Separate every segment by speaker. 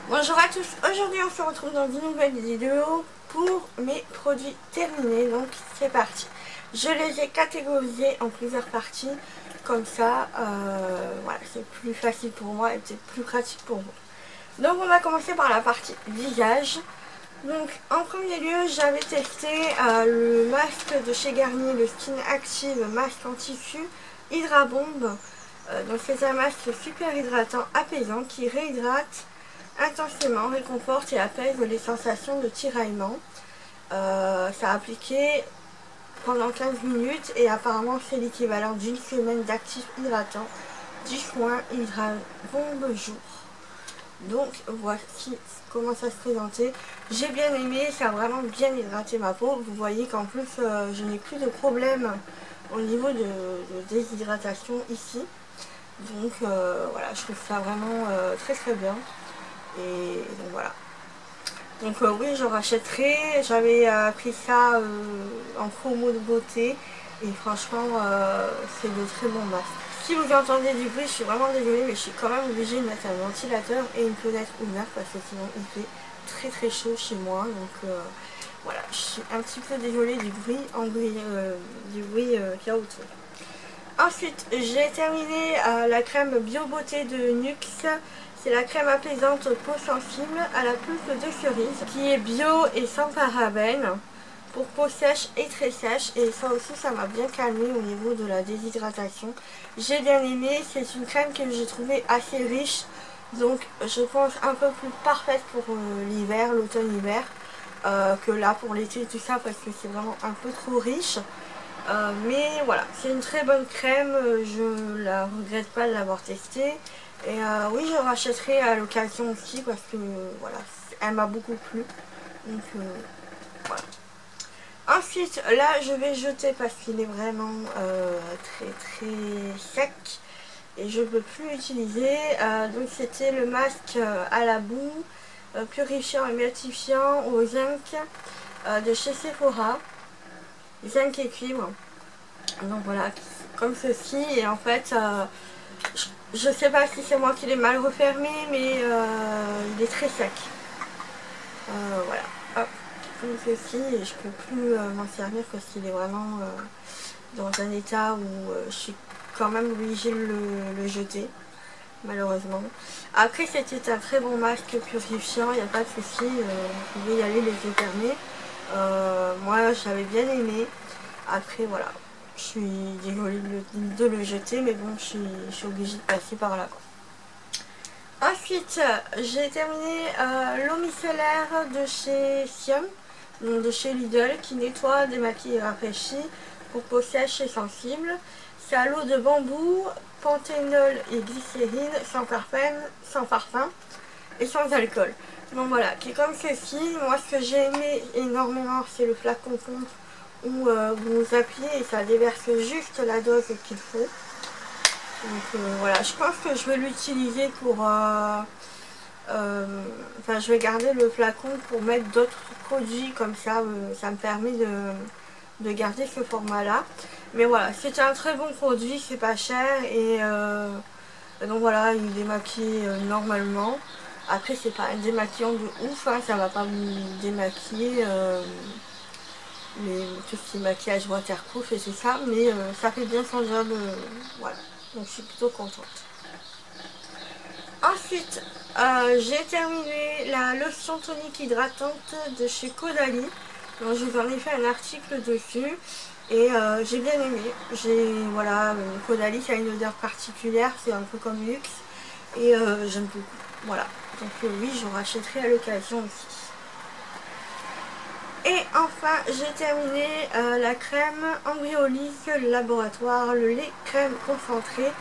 Speaker 1: Bonjour à tous, aujourd'hui on se retrouve dans une nouvelle vidéo pour mes produits terminés, donc c'est parti. Je les ai catégorisés en plusieurs parties, comme ça voilà, c'est plus facile pour moi et peut-être plus pratique pour vous. Donc on va commencer par la partie visage. Donc en premier lieu j'avais testé le masque de chez Garnier, le Skin Active masque anti-Q Hydra Bomb. Donc c'est un masque super hydratant, apaisant qui réhydrate intensément, réconforte et apaise les sensations de tiraillement. Ça a appliqué pendant 15 minutes et apparemment c'est l'équivalent d'une semaine d'actif hydratant 10 soins Hydra Bomb jour. Donc voici comment ça se présentait. J'ai bien aimé, ça a vraiment bien hydraté ma peau. Vous voyez qu'en plus je n'ai plus de problème au niveau de déshydratation ici. Donc voilà, je trouve ça vraiment très bien. Et donc voilà. Donc oui, je rachèterai. J'avais pris ça en promo de beauté. Et franchement, c'est de très bons masques. Si vous entendez du bruit, je suis vraiment désolée, mais je suis quand même obligée de mettre un ventilateur et une fenêtre ouverte parce que sinon il fait très chaud chez moi. Donc voilà, je suis un petit peu désolée du bruit qu'il y a autour. Ensuite, j'ai terminé la crème Bio Beauté de Nux. C'est la crème apaisante peau sensible à la pulpe de cerise qui est bio et sans parabènes pour peau sèche et très sèche. Et ça aussi, ça m'a bien calmé au niveau de la déshydratation. J'ai bien aimé. C'est une crème que j'ai trouvée assez riche. Donc, je pense un peu plus parfaite pour l'hiver, l'automne-hiver. Que là pour l'été tout ça parce que c'est vraiment un peu trop riche. Mais voilà, c'est une très bonne crème, je la regrette pas de l'avoir testée. Et oui, je rachèterai à l'occasion aussi parce que voilà, elle m'a beaucoup plu. Donc voilà. Ensuite, là, je vais jeter parce qu'il est vraiment très sec et je ne peux plus l'utiliser. Donc c'était le masque à la boue, purifiant et matifiant au zinc de chez Sephora. Zinc et cuivre. Donc voilà, comme ceci. Et en fait, je sais pas si c'est moi qui l'ai mal refermé, mais il est très sec. Voilà, hop, comme ceci. Et je peux plus m'en servir parce qu'il est vraiment dans un état où je suis quand même obligée de le jeter, malheureusement. Après, c'était un très bon masque purifiant, il n'y a pas de souci, vous pouvez y aller les yeux fermés. Moi, j'avais bien aimé. Après, voilà, je suis désolée de le jeter, mais bon, je suis obligée de passer par là, quoi. Ensuite, j'ai terminé l'eau micellaire de chez Siam, donc de chez Lidl, qui nettoie, démaquille et rafraîchit pour peau sèche et sensible. C'est à l'eau de bambou, panthénol et glycérine, sans parfum et sans alcool. Donc voilà, qui est comme ceci. Moi, ce que j'ai aimé énormément, c'est le flacon pompe où vous appuyez et ça déverse juste la dose qu'il faut. Donc voilà, je pense que je vais l'utiliser pour... enfin, je vais garder le flacon pour mettre d'autres produits comme ça. Ça me permet de garder ce format-là. Mais voilà, c'est un très bon produit, c'est pas cher et donc voilà, il démaquille normalement. Après, c'est pas un démaquillant de ouf, hein, ça va pas me démaquiller tout ce qui est maquillage waterproof et c'est ça, mais ça fait bien son job, voilà, donc je suis plutôt contente. Ensuite, j'ai terminé la lotion tonique hydratante de chez Caudalie. Donc je vous en ai fait un article dessus et j'ai bien aimé. Voilà, Caudalie, ça a une odeur particulière, c'est un peu comme luxe et j'aime beaucoup. Voilà, donc oui, je rachèterai à l'occasion aussi. Et enfin, j'ai terminé la crème Embryolisse Laboratoire, le lait crème concentré,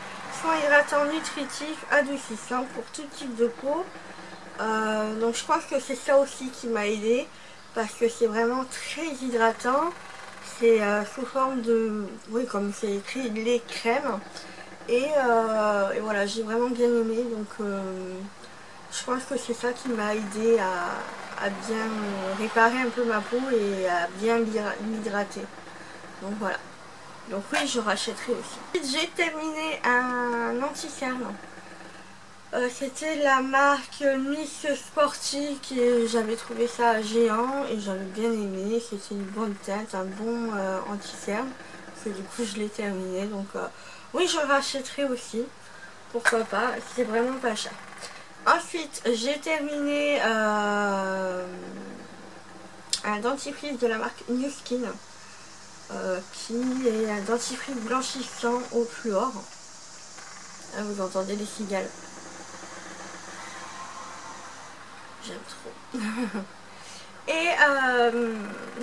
Speaker 1: soin hydratant, nutritif, adoucissant pour tout type de peau. Donc je pense que c'est ça aussi qui m'a aidé parce que c'est vraiment très hydratant. C'est sous forme de, oui, comme c'est écrit, lait crème. Et voilà, j'ai vraiment bien aimé. Donc je pense que c'est ça qui m'a aidé à bien réparer un peu ma peau et à bien l'hydrater. Donc voilà. Donc oui, je rachèterai aussi. J'ai terminé un anti-cerne C'était la marque Miss Sporty, qui j'avais trouvé ça géant et j'avais bien aimé. C'était une bonne teinte, un bon anti-cerne. Du coup je l'ai terminé, donc oui, je rachèterai aussi, pourquoi pas, c'est vraiment pas cher. Ensuite j'ai terminé un dentifrice de la marque New Skin, qui est un dentifrice blanchissant au fluor. Ah, vous entendez les cigales, j'aime trop. Et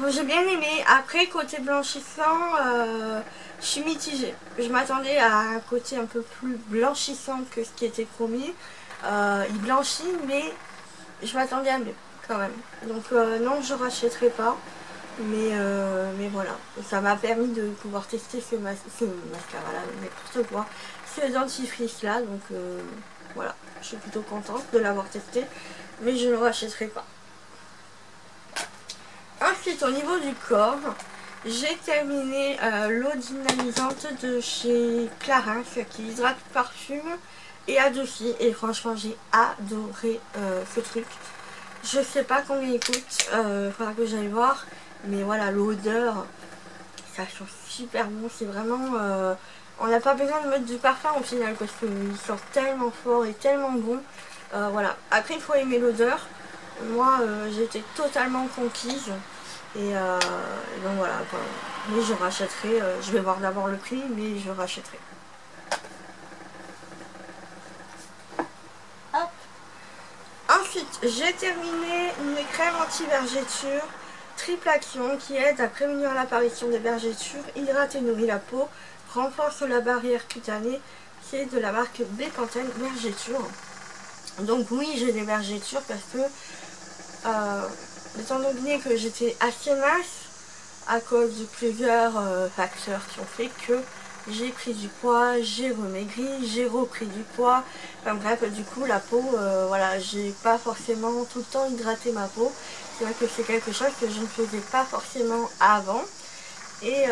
Speaker 1: j'ai bien aimé. Après, côté blanchissant, je suis mitigée. Je m'attendais à un côté un peu plus blanchissant que ce qui était promis. Il blanchit, mais je m'attendais à mieux quand même. Donc non, je rachèterai pas. Mais voilà, ça m'a permis de pouvoir tester ce mascara là, n'importe quoi, ce dentifrice là. Donc voilà, je suis plutôt contente de l'avoir testé, mais je ne le rachèterai pas. Ensuite, au niveau du corps, j'ai terminé l'eau dynamisante de chez Clarins, qui hydrate, parfume et adoucit. Et franchement, j'ai adoré ce truc. Je sais pas combien il coûte, faudra que j'aille voir. Mais voilà, l'odeur, ça sent super bon. C'est vraiment... on n'a pas besoin de mettre du parfum au final, parce qu'il sent tellement fort et tellement bon. Voilà. Après, il faut aimer l'odeur. Moi, j'étais totalement conquise. Et donc voilà, mais je rachèterai. Je vais voir d'abord le prix, mais je rachèterai. Hop. Ensuite, j'ai terminé une crème anti-vergéture triple action qui aide à prévenir l'apparition des vergetures, hydrate et nourrit la peau, renforce la barrière cutanée. C'est de la marque Bepanthen Vergéture. Donc oui, j'ai des vergetures parce que étant donné que j'étais assez mince à cause de plusieurs facteurs qui ont fait que j'ai pris du poids, j'ai remaigri, j'ai repris du poids. Enfin bref, du coup la peau, voilà, j'ai pas forcément tout le temps hydraté ma peau. C'est vrai que c'est quelque chose que je ne faisais pas forcément avant. Et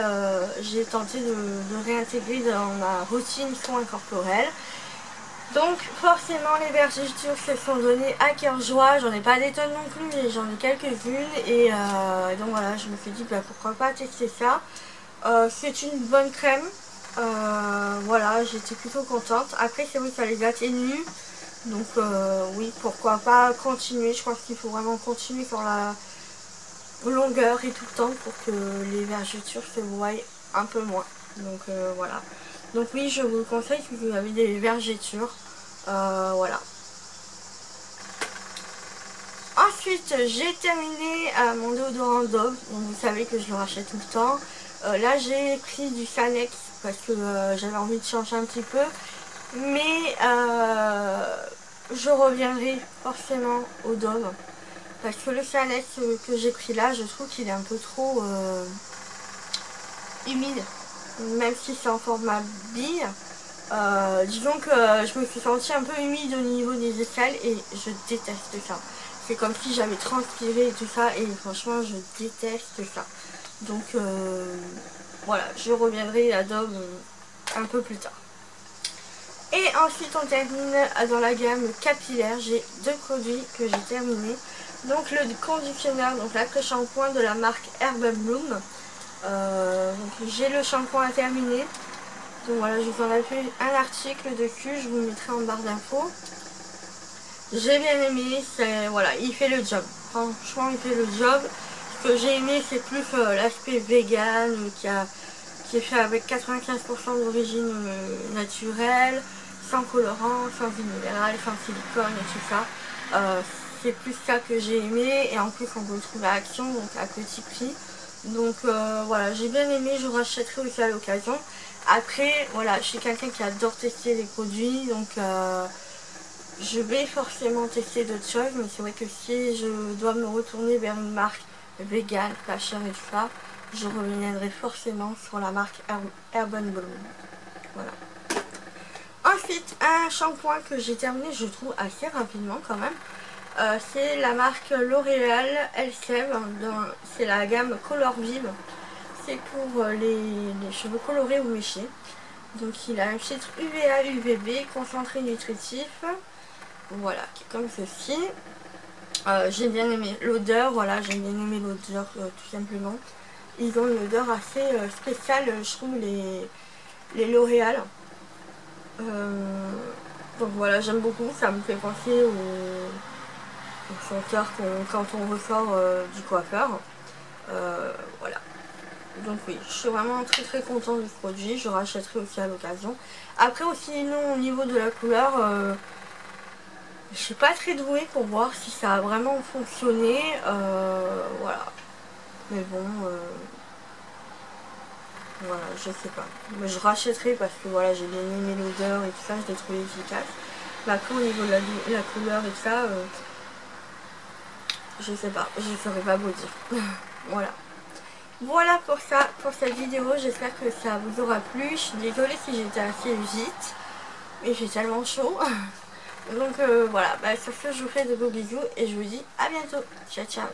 Speaker 1: j'ai tenté de réintégrer dans ma routine soins corporels. Donc forcément les vergetures se sont données à cœur joie. J'en ai pas des tonnes non plus, mais j'en ai quelques-unes. Et donc voilà, je me suis dit bah, pourquoi pas tester ça. C'est une bonne crème. Voilà, j'étais plutôt contente. Après c'est vrai que ça les atténue. Donc oui, pourquoi pas continuer. Je pense qu'il faut vraiment continuer sur la longueur et tout le temps pour que les vergetures se voient un peu moins. Donc voilà. Donc oui, je vous conseille si vous avez des vergetures. Voilà. Ensuite, j'ai terminé mon déodorant Dove. Donc vous savez que je le rachète tout le temps. Là, j'ai pris du Sanex parce que j'avais envie de changer un petit peu. Mais je reviendrai forcément au Dove. Parce que le Sanex que j'ai pris là, je trouve qu'il est un peu trop humide. Même si c'est en format bille. Disons que je me suis sentie un peu humide au niveau des aisselles et je déteste ça. C'est comme si j'avais transpiré et tout ça et franchement je déteste ça. Donc voilà, je reviendrai à Dove un peu plus tard. Et ensuite on termine dans la gamme capillaire. J'ai deux produits que j'ai terminés. Donc le conditionneur, donc l'après-shampoing de la marque Herbal Bloom. J'ai le shampoing à terminer. Donc voilà, je vous en ai fait un article dessus, je vous mettrai en barre d'infos. J'ai bien aimé, voilà, il fait le job. Franchement, il fait le job. Ce que j'ai aimé, c'est plus l'aspect vegan qui est fait avec 95% d'origine naturelle, sans colorant, sans huile minérale, sans silicone et tout ça. C'est plus ça que j'ai aimé et en plus on peut le trouver à Action, donc à petit prix. Donc voilà, j'ai bien aimé, je rachèterai aussi à l'occasion. Après, voilà, je suis quelqu'un qui adore tester les produits, donc je vais forcément tester d'autres choses, mais c'est vrai que si je dois me retourner vers une marque vegan, pas chère et tout ça, je reviendrai forcément sur la marque Herbal Bloom. Voilà. Ensuite, un shampoing que j'ai terminé, je trouve assez rapidement quand même. C'est la marque L'Oréal Elseve, c'est la gamme Color Vive. C'est pour les cheveux colorés ou méchés. Donc il a un filtre UVA UVB concentré nutritif. voilà, qui est comme ceci. J'ai bien aimé l'odeur, voilà, j'ai bien aimé l'odeur tout simplement. Ils ont une odeur assez spéciale, je trouve, les L'Oréal. Donc voilà, j'aime beaucoup, ça me fait penser au senteur quand on ressort du coiffeur. Voilà. Donc oui, je suis vraiment très très contente du produit, je rachèterai aussi à l'occasion. Après aussi, non, au niveau de la couleur, je suis pas très douée pour voir si ça a vraiment fonctionné. Voilà. Mais bon, voilà, je sais pas. Mais je rachèterai parce que voilà, j'ai bien aimé l'odeur et tout ça, je l'ai trouvé efficace. Mais après, au niveau de la couleur et tout ça, je sais pas, je saurais pas vous dire. Voilà. Voilà pour ça, pour cette vidéo, j'espère que ça vous aura plu. Je suis désolée si j'étais assez vite, mais j'ai tellement chaud. Donc voilà, sur ce je vous fais de gros bisous et je vous dis à bientôt. Ciao ciao.